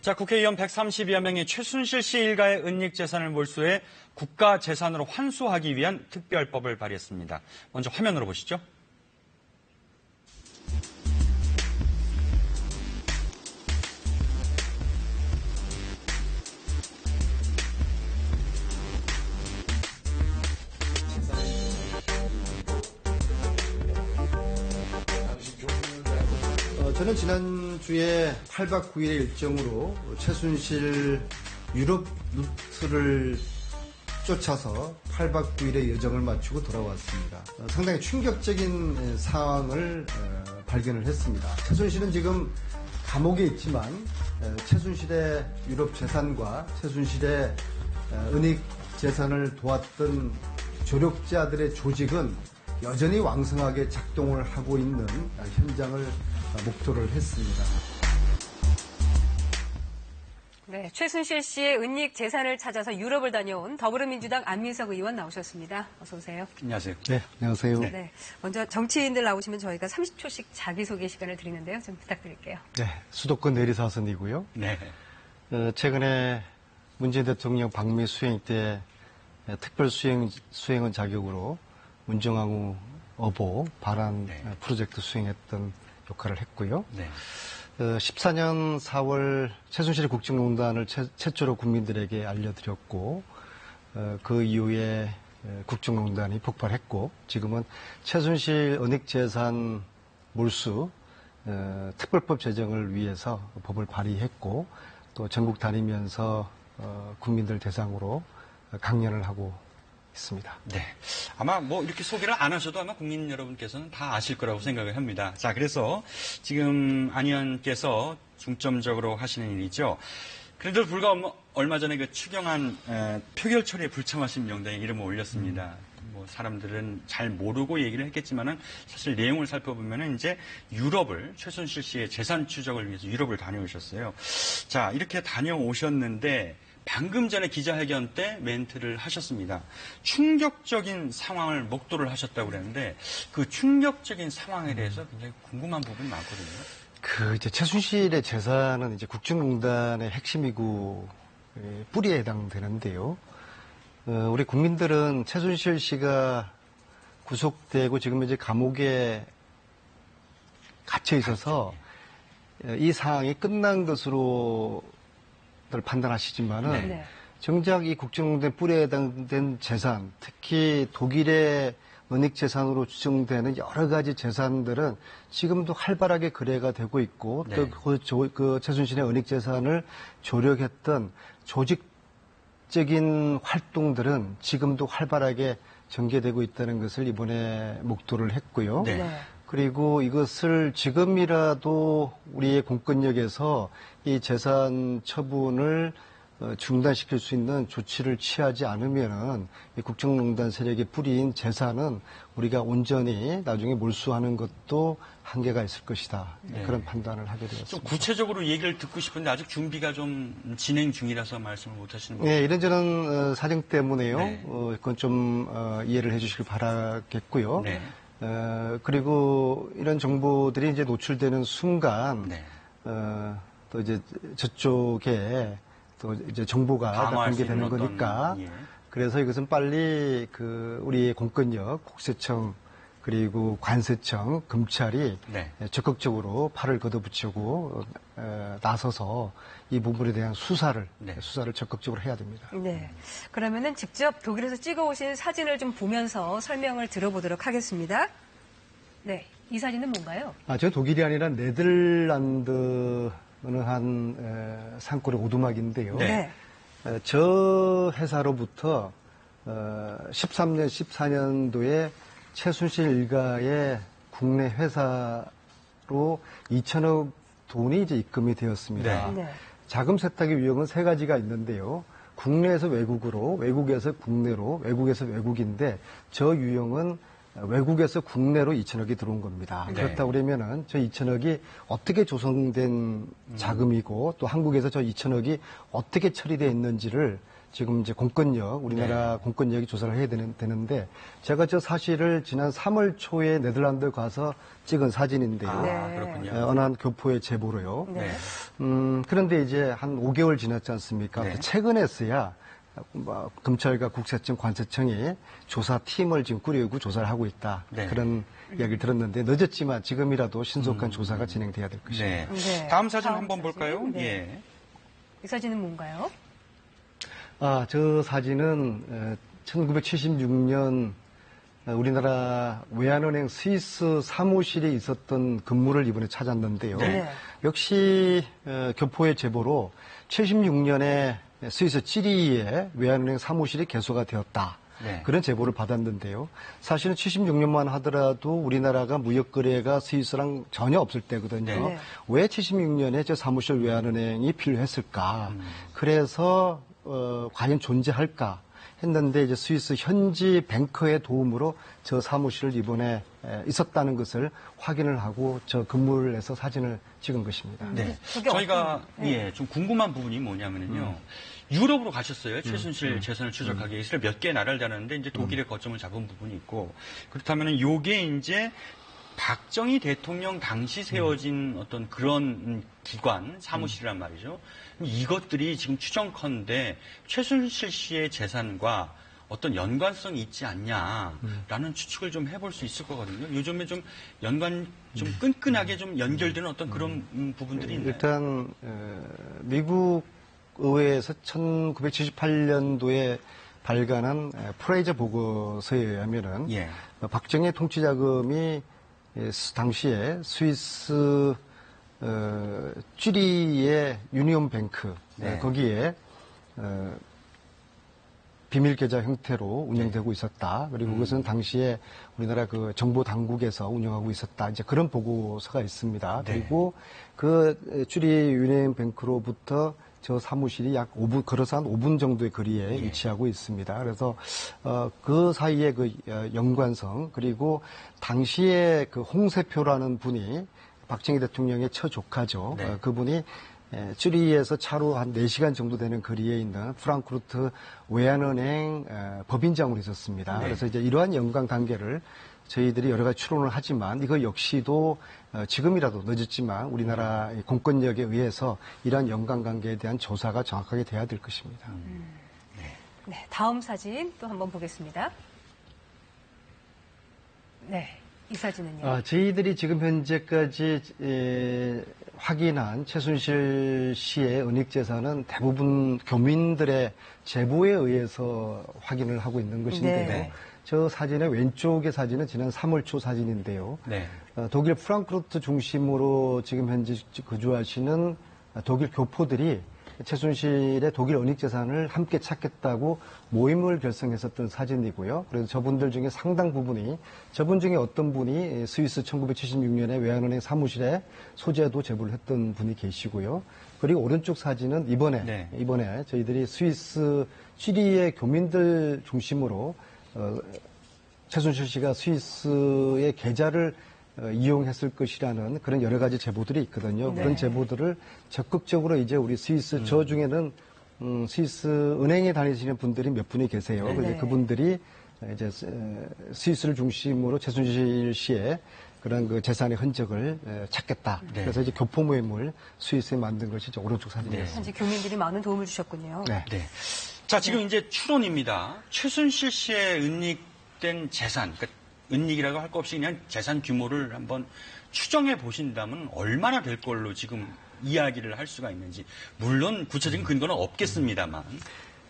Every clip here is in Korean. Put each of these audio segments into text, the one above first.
자, 국회의원 132여 명이 최순실 씨 일가의 은닉 재산을 몰수해 국가 재산으로 환수하기 위한 특별법을 발의했습니다. 먼저 화면으로 보시죠. 저는 지난주에 8박 9일의 일정으로 최순실 유럽 루트를 쫓아서 8박 9일의 여정을 마치고 돌아왔습니다. 상당히 충격적인 상황을 발견을 했습니다. 최순실은 지금 감옥에 있지만 최순실의 유럽 재산과 최순실의 은닉 재산을 도왔던 조력자들의 조직은 여전히 왕성하게 작동을 하고 있는 현장을 목도를 했습니다. 네, 최순실 씨의 은닉 재산을 찾아서 유럽을 다녀온 더불어민주당 안민석 의원 나오셨습니다. 어서 오세요. 안녕하세요. 네, 안녕하세요. 네, 먼저 정치인들 나오시면 저희가 30초씩 자기소개 시간을 드리는데요. 좀 부탁드릴게요. 네, 수도권 내리사선이고요. 네. 최근에 문재인 대통령 방미 수행 때 특별 수행원 자격으로 문정왕후 어보 반환 프로젝트 수행했던 역할을 했고요. 네. 14년 4월 최순실 국정농단을 최초로 국민들에게 알려드렸고 그 이후에 국정농단이 폭발했고 지금은 최순실 은닉재산 몰수 특별법 제정을 위해서 법을 발의했고 또 전국 다니면서 국민들 대상으로 강연을 하고 있습니다. 네. 아마 뭐 이렇게 소개를 안 하셔도 아마 국민 여러분께서는 다 아실 거라고 생각을 합니다. 자, 그래서 지금 안 의원께서 중점적으로 하시는 일이죠. 그래도 불과 얼마 전에 그 추경안 표결 처리에 불참하신 명단에 이름을 올렸습니다. 뭐 사람들은 잘 모르고 얘기를 했겠지만은 사실 내용을 살펴보면은 이제 유럽을 최순실 씨의 재산 추적을 위해서 유럽을 다녀오셨어요. 자, 이렇게 다녀오셨는데 방금 전에 기자회견 때 멘트를 하셨습니다. 충격적인 상황을 목도를 하셨다고 그랬는데 그 충격적인 상황에 대해서 굉장히 궁금한 부분이 많거든요. 이제 최순실의 재산은 이제 국정농단의 핵심이고 뿌리에 해당되는데요. 우리 국민들은 최순실 씨가 구속되고 지금 이제 감옥에 갇혀 있어서 이 상황이 끝난 것으로 판단하시지만은 정작 이 국정농단 뿌리에 해당된 재산, 특히 독일의 은닉 재산으로 추정되는 여러 가지 재산들은 지금도 활발하게 거래가 되고 있고 또 그 최순실의 은닉 재산을 조력했던 조직적인 활동들은 지금도 활발하게 전개되고 있다는 것을 이번에 목도를 했고요. 그리고 이것을 지금이라도 우리의 공권력에서 이 재산 처분을 중단시킬 수 있는 조치를 취하지 않으면은 이 국정농단 세력의 뿌리인 재산은 우리가 온전히 나중에 몰수하는 것도 한계가 있을 것이다. 그런 판단을 하게 되었습니다. 좀 구체적으로 얘기를 듣고 싶은데 아직 준비가 좀 진행 중이라서 말씀을 못 하시는 거예요. 네, 이런저런 사정 때문에요. 그건 좀 이해를 해 주시길 바라겠고요. 그리고 이런 정보들이 이제 노출되는 순간 또 이제 저쪽에 또 이제 정보가 공개되는 거니까 그래서 이것은 빨리 우리의 공권력, 국세청 그리고 관세청, 검찰이 적극적으로 팔을 걷어붙이고 나서서 이 부분에 대한 수사를 적극적으로 해야 됩니다. 네. 그러면은 직접 독일에서 찍어오신 사진을 좀 보면서 설명을 들어보도록 하겠습니다. 네. 이 사진은 뭔가요? 저 독일이 아니라 네덜란드 어느 한 산골의 오두막인데요. 저 회사로부터 13년, 14년도에 최순실 일가의 국내 회사로 2천억 돈이 이제 입금이 되었습니다. 자금 세탁의 유형은 세 가지가 있는데요. 국내에서 외국으로, 외국에서 국내로, 외국에서 외국인데 저 유형은 외국에서 국내로 2천억이 들어온 겁니다. 네. 그렇다고 그러면은 저 2천억이 어떻게 조성된 자금이고 또 한국에서 저 2천억이 어떻게 처리되어 있는지를 지금 이제 공권력, 우리나라 공권력이 조사를 해야 되는데 제가 저 사실을 지난 3월 초에 네덜란드 가서 찍은 사진인데요. 아, 그렇군요. 어느 한 교포의 제보로요. 네. 그런데 이제 한 5개월 지났지 않습니까? 네. 최근에서야 검찰과 국세청, 관세청이 조사팀을 지금 꾸리고 조사를 하고 있다. 네. 그런 이야기를 들었는데 늦었지만 지금이라도 신속한 조사가 진행돼야 될 것입니다. 네. 네. 다음 사진 다음 한번 사진. 볼까요? 네. 예. 이 사진은 뭔가요? 저 사진은 1976년 우리나라 외환은행 스위스 사무실에 있었던 근무를 이번에 찾았는데요. 네. 역시 교포의 제보로 76년에 스위스 찌리히에 외환은행 사무실이 개소가 되었다. 네. 그런 제보를 받았는데요. 사실은 76년만 하더라도 우리나라가 무역거래가 스위스랑 전혀 없을 때거든요. 네. 왜 76년에 저 사무실 외환은행이 필요했을까? 그래서 과연 존재할까 했는데 이제 스위스 현지 뱅커의 도움으로 저 사무실을 이번에 있었다는 것을 확인을 하고 저 근무를 해서 사진을 찍은 것입니다. 네. 그게 저희가 어떤- 네. 좀 궁금한 부분이 뭐냐면요. 유럽으로 가셨어요. 최순실 재산을 추적하기 위해서 몇 개의 나라를 다녔는데 이제 독일에 거점을 잡은 부분이 있고 그렇다면은 요게 이제 박정희 대통령 당시 세워진 어떤 그런 기관 사무실이란 말이죠. 이것들이 지금 추정컨대 최순실 씨의 재산과 어떤 연관성이 있지 않냐라는 추측을 좀 해볼 수 있을 거거든요. 요즘에 좀 좀 끈끈하게 좀 연결되는 어떤 그런 부분들이 있나요? 일단 미국 의회에서 1978년도에 발간한 프레이저 보고서에 의하면은 예. 박정희 통치자금이 당시에 스위스 쥐리히의 유니온 뱅크 네. 거기에 비밀 계좌 형태로 운영되고 있었다. 그리고 그것은 당시에 우리나라 그 정보 당국에서 운영하고 있었다. 이제 그런 보고서가 있습니다. 네. 그리고 그 쥐리히 유니온 뱅크로부터 저 사무실이 약 5분, 걸어서 한 5분 정도의 거리에 위치하고 있습니다. 그래서, 그 사이에 그 연관성, 그리고 당시에 그 홍세표라는 분이 박정희 대통령의 처조카죠. 네. 그분이 쭈리히에서 차로 한 4시간 정도 되는 거리에 있는 프랑크푸르트 외환은행 법인장으로 있었습니다. 네. 그래서 이제 이러한 연관 관계를 저희들이 여러 가지 추론을 하지만 이거 역시도 지금이라도 늦었지만 우리나라 공권력에 의해서 이러한 연관관계에 대한 조사가 정확하게 돼야 될 것입니다. 네, 다음 사진 또 한번 보겠습니다. 네, 이 사진은요. 저희들이 지금 현재까지 확인한 최순실 씨의 은닉재산은 대부분 교민들의 제보에 의해서 확인을 하고 있는 것인데요. 네. 저 사진의 왼쪽의 사진은 지난 3월 초 사진인데요. 네. 독일 프랑크푸르트 중심으로 지금 현재 거주하시는 독일 교포들이 최순실의 독일 은닉재산을 함께 찾겠다고 모임을 결성했었던 사진이고요. 그래서 저분들 중에 상당 부분이 저분 중에 어떤 분이 스위스 1976년에 외환은행 사무실에 소재도 제보를 했던 분이 계시고요. 그리고 오른쪽 사진은 이번에 저희들이 스위스 쥐리히의 교민들 중심으로 최순실 씨가 스위스의 계좌를 이용했을 것이라는 그런 여러 가지 제보들이 있거든요. 네. 그런 제보들을 적극적으로 이제 우리 스위스 저 중에는 스위스 은행에 다니시는 분들이 몇 분이 계세요. 네. 그런데 그분들이 이제 스위스를 중심으로 최순실 씨의 그런 그 재산의 흔적을 찾겠다. 네. 그래서 이제 교포 모임을 스위스에 만든 것이 이제 오른쪽 사진이었습니다. 현재 교민들이 많은 도움을 주셨군요. 네. 네. 자, 지금 이제 추론입니다. 최순실 씨의 은닉된 재산, 그러니까 은닉이라고 할 것 없이 그냥 재산 규모를 한번 추정해 보신다면 얼마나 될 걸로 지금 이야기를 할 수가 있는지. 물론 구체적인 근거는 없겠습니다만.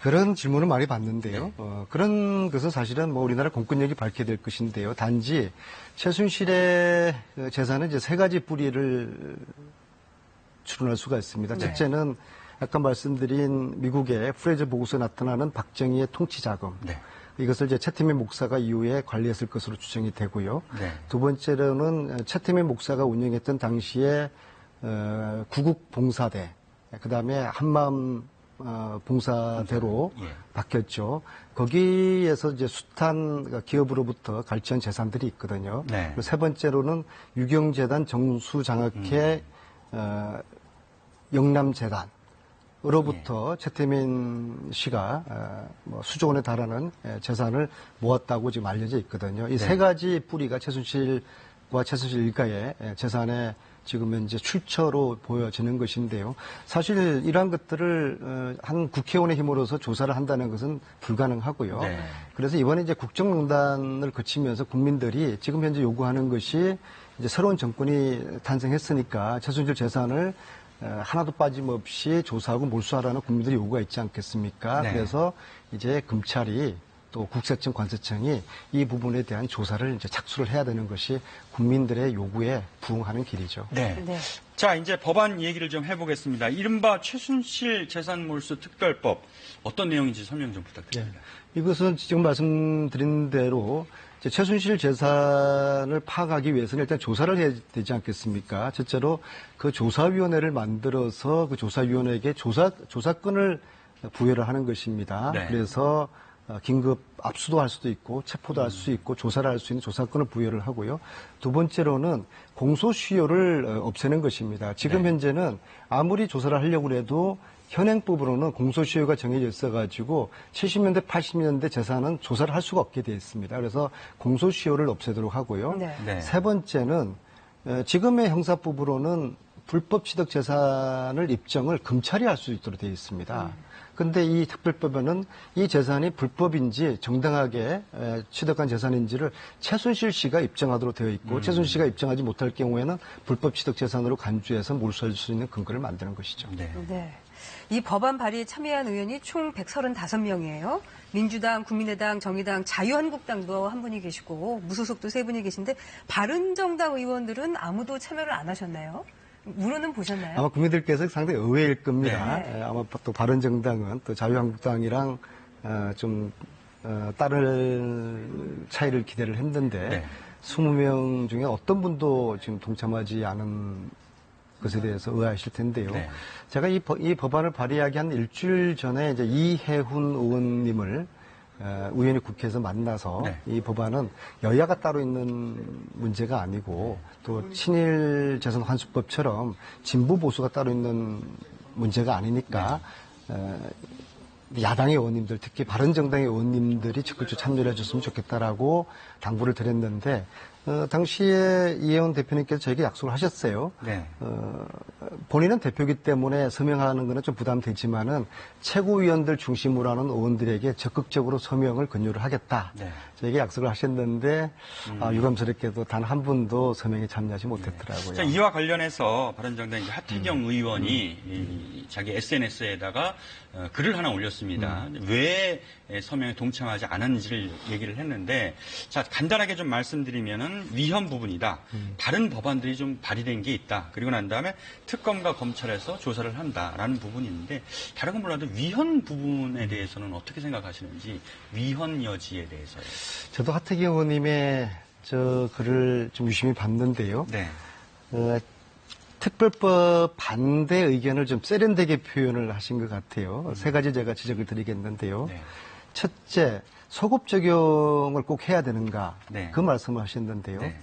그런 질문을 많이 받는데요. 네. 그런 것은 사실은 뭐 우리나라 공권력이 밝혀야 될 것인데요. 단지 최순실의 재산은 이제 세 가지 뿌리를 추론할 수가 있습니다. 네. 첫째는 아까 말씀드린 미국의 프레이저 보고서에 나타나는 박정희의 통치 자금. 네. 이것을 이제 채태민 목사가 이후에 관리했을 것으로 추정이 되고요. 네. 두 번째로는 채태민 목사가 운영했던 당시에 구국 봉사대, 그다음에 한마음 봉사대로 예. 바뀌었죠. 거기에서 이제 숱한 그러니까 기업으로부터 갈취한 재산들이 있거든요. 네. 그리고 세 번째로는 유경재단 정수장학회 영남재단으로부터 최태민 씨가 뭐 수조 원에 달하는 재산을 모았다고 지금 알려져 있거든요. 이 세 가지 뿌리가 최순실과 최순실 일가의 재산의 지금 현재 출처로 보여지는 것인데요. 사실 이러한 것들을 한 국회의원의 힘으로서 조사를 한다는 것은 불가능하고요. 네. 그래서 이번에 이제 국정농단을 거치면서 국민들이 지금 현재 요구하는 것이 이제 새로운 정권이 탄생했으니까 최순실 재산을 하나도 빠짐없이 조사하고 몰수하라는 국민들의 요구가 있지 않겠습니까? 네. 그래서 이제 검찰이 또 국세청, 관세청이 이 부분에 대한 조사를 이제 착수를 해야 되는 것이 국민들의 요구에 부응하는 길이죠. 네. 네. 자, 이제 법안 얘기를 좀 해보겠습니다. 이른바 최순실 재산몰수 특별법 어떤 내용인지 설명 좀 부탁드립니다. 이것은 지금 말씀드린 대로 이제 최순실 재산을 파악하기 위해서는 일단 조사를 해야 되지 않겠습니까? 첫째로 그 조사위원회를 만들어서 그 조사위원회에게 조사권을 부여를 하는 것입니다. 네. 그래서 긴급 압수도 할 수도 있고 체포도 할 수 있고 조사를 할 수 있는 조사권을 부여를 하고요. 두 번째로는 공소시효를 없애는 것입니다. 지금 현재는 아무리 조사를 하려고 해도 현행법으로는 공소시효가 정해져 있어가지고 70년대, 80년대 재산은 조사를 할 수가 없게 되어 있습니다. 그래서 공소시효를 없애도록 하고요. 네. 네. 세 번째는 지금의 형사법으로는 불법 취득 재산을 입증을 검찰이 할 수 있도록 되어 있습니다. 근데 이 특별법에는 이 재산이 불법인지 정당하게 취득한 재산인지를 최순실 씨가 입증하도록 되어 있고 최순실 씨가 입증하지 못할 경우에는 불법 취득 재산으로 간주해서 몰수할 수 있는 근거를 만드는 것이죠. 네. 네. 이 법안 발의에 참여한 의원이 총 135명이에요. 민주당, 국민의당, 정의당, 자유한국당도 한 분이 계시고 무소속도 세 분이 계신데 바른정당 의원들은 아무도 참여를 안 하셨나요? 물어는 보셨나요? 아마 국민들께서 상당히 의외일 겁니다. 네. 아마 또 바른정당은 또 자유한국당이랑 좀 다른 차이를 기대를 했는데 네. 20명 중에 어떤 분도 지금 동참하지 않은 것에 대해서 의아하실 텐데요. 네. 제가 이 법안을 발의하기 한 일주일 전에 이제 이해훈 의원님을 의원이 국회에서 만나서 네. 이 법안은 여야가 따로 있는 문제가 아니고 또 친일 재산 환수법처럼 진보 보수가 따로 있는 문제가 아니니까 야당의 의원님들, 특히 바른정당의 의원님들이 적극적으로 참여를 해줬으면 좋겠다라고 당부를 드렸는데 당시에 이혜원 대표님께서 저에게 약속을 하셨어요. 네. 본인은 대표이기 때문에 서명하는 것은 좀 부담되지만은 최고위원들 중심으로 하는 의원들에게 적극적으로 서명을 권유를 하겠다. 네. 저에게 약속을 하셨는데 유감스럽게도 단 한 분도 서명에 참여하지 못했더라고요. 자, 이와 관련해서 바른정당 이제 하태경 의원이 자기 SNS에다가 글을 하나 올렸습니다. 왜 서명에 동참하지 않았는지를 얘기를 했는데, 자, 간단하게 좀 말씀드리면은 위헌 부분이다. 다른 법안들이 좀 발의된 게 있다. 그리고 난 다음에 특검과 검찰에서 조사를 한다라는 부분이 있는데, 다른 건 몰라도 위헌 부분에 대해서는 어떻게 생각하시는지, 위헌 여지에 대해서요. 저도 하태경 의원님의 저 글을 좀 유심히 봤는데요. 네. 특별법 반대 의견을 좀 세련되게 표현을 하신 것 같아요. 세 가지 제가 지적을 드리겠는데요. 네. 첫째, 소급 적용을 꼭 해야 되는가? 네. 그 말씀을 하셨는데요. 네.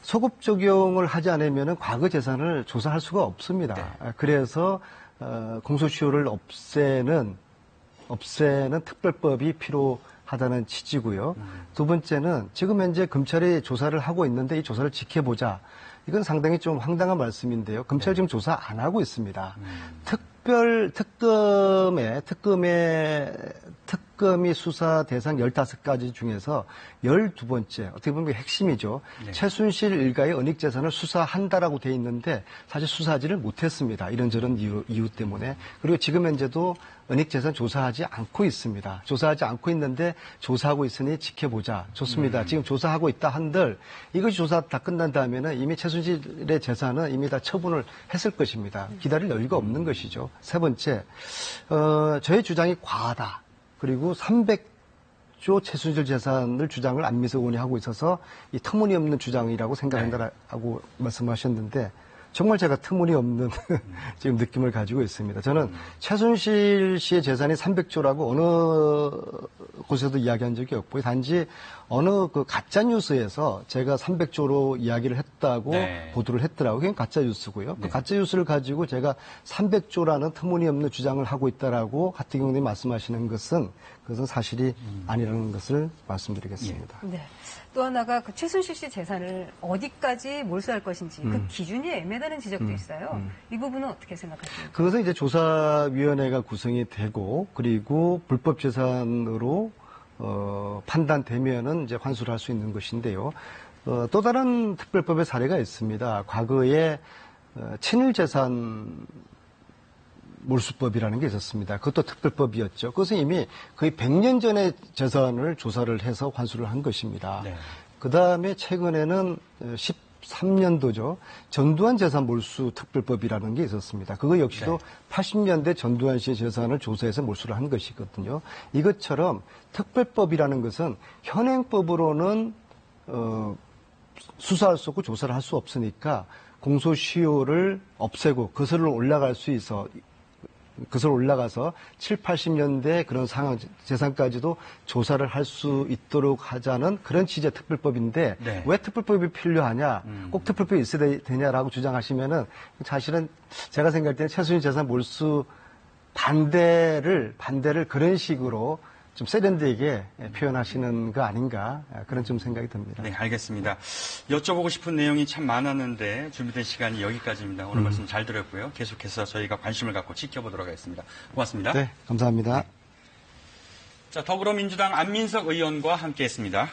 소급 적용을 하지 않으면 과거 재산을 조사할 수가 없습니다. 네. 그래서 공소시효를 없애는 특별법이 필요하다는 취지고요. 두 번째는 지금 현재 검찰이 조사를 하고 있는데 이 조사를 지켜보자. 이건 상당히 좀 황당한 말씀인데요. 검찰이 지금 조사 안 하고 있습니다. 특검이 수사 대상 15가지 중에서 12번째, 어떻게 보면 핵심이죠. 네. 최순실 일가의 은닉재산을 수사한다라고 돼 있는데 사실 수사하지를 못했습니다. 이런저런 이유 때문에. 그리고 지금 현재도 은닉재산 조사하지 않고 있습니다. 조사하지 않고 있는데 조사하고 있으니 지켜보자. 좋습니다. 지금 조사하고 있다 한들 이것이 조사 다 끝난 다음에는 이미 최순실의 재산은 이미 다 처분을 했을 것입니다. 기다릴 여유가 없는 것이죠. 세 번째, 저의 주장이 과하다. 그리고 300조 최순실 재산을 주장을 안민석 의원이 하고 있어서 이 터무니없는 주장이라고 생각한다라고 말씀하셨는데 정말 제가 터무니없는 지금 느낌을 가지고 있습니다. 저는 최순실 씨의 재산이 300조라고 어느 곳에도 이야기한 적이 없고요. 단지 어느 그 가짜 뉴스에서 제가 300조로 이야기를 했다고 네. 보도를 했더라고요. 그게 가짜 뉴스고요. 그 가짜 뉴스를 가지고 제가 300조라는 터무니없는 주장을 하고 있다라고 하태경 의원님이 말씀하시는 것은 그것은 사실이 아니라는 것을 말씀드리겠습니다. 네. 또 하나가 그 최순실 씨 재산을 어디까지 몰수할 것인지 그 기준이 애매하다는 지적도 있어요. 이 부분은 어떻게 생각하십니까? 그것은 이제 조사위원회가 구성이 되고 그리고 불법 재산으로 판단되면은 이제 환수를 할 수 있는 것인데요. 또 다른 특별법의 사례가 있습니다. 과거에 친일 재산 몰수법이라는 게 있었습니다. 그것도 특별법이었죠. 그것은 이미 거의 100년 전에 재산을 조사를 해서 환수를 한 것입니다. 네. 그 다음에 최근에는 13년도죠. 전두환 재산 몰수 특별법이라는 게 있었습니다. 그거 역시도 80년대 전두환 씨의 재산을 조사해서 몰수를 한 것이거든요. 이것처럼 특별법이라는 것은 현행법으로는 수사할 수 없고 조사를 할 수 없으니까 공소시효를 없애고 거슬러 올라가서 7, 80년대 그런 상황, 재산까지도 조사를 할 수 있도록 하자는 그런 취지의 특별법인데 네. 왜 특별법이 필요하냐, 꼭 특별법이 있어야 되냐라고 주장하시면은 사실은 제가 생각할 때는 최순실 재산 몰수 반대를 그런 식으로 좀 세련되게 표현하시는 거 아닌가 그런 좀 생각이 듭니다. 네, 알겠습니다. 여쭤보고 싶은 내용이 참 많았는데 준비된 시간이 여기까지입니다. 오늘 말씀 잘 들었고요. 계속해서 저희가 관심을 갖고 지켜보도록 하겠습니다. 고맙습니다. 네, 감사합니다. 자, 더불어민주당 안민석 의원과 함께했습니다.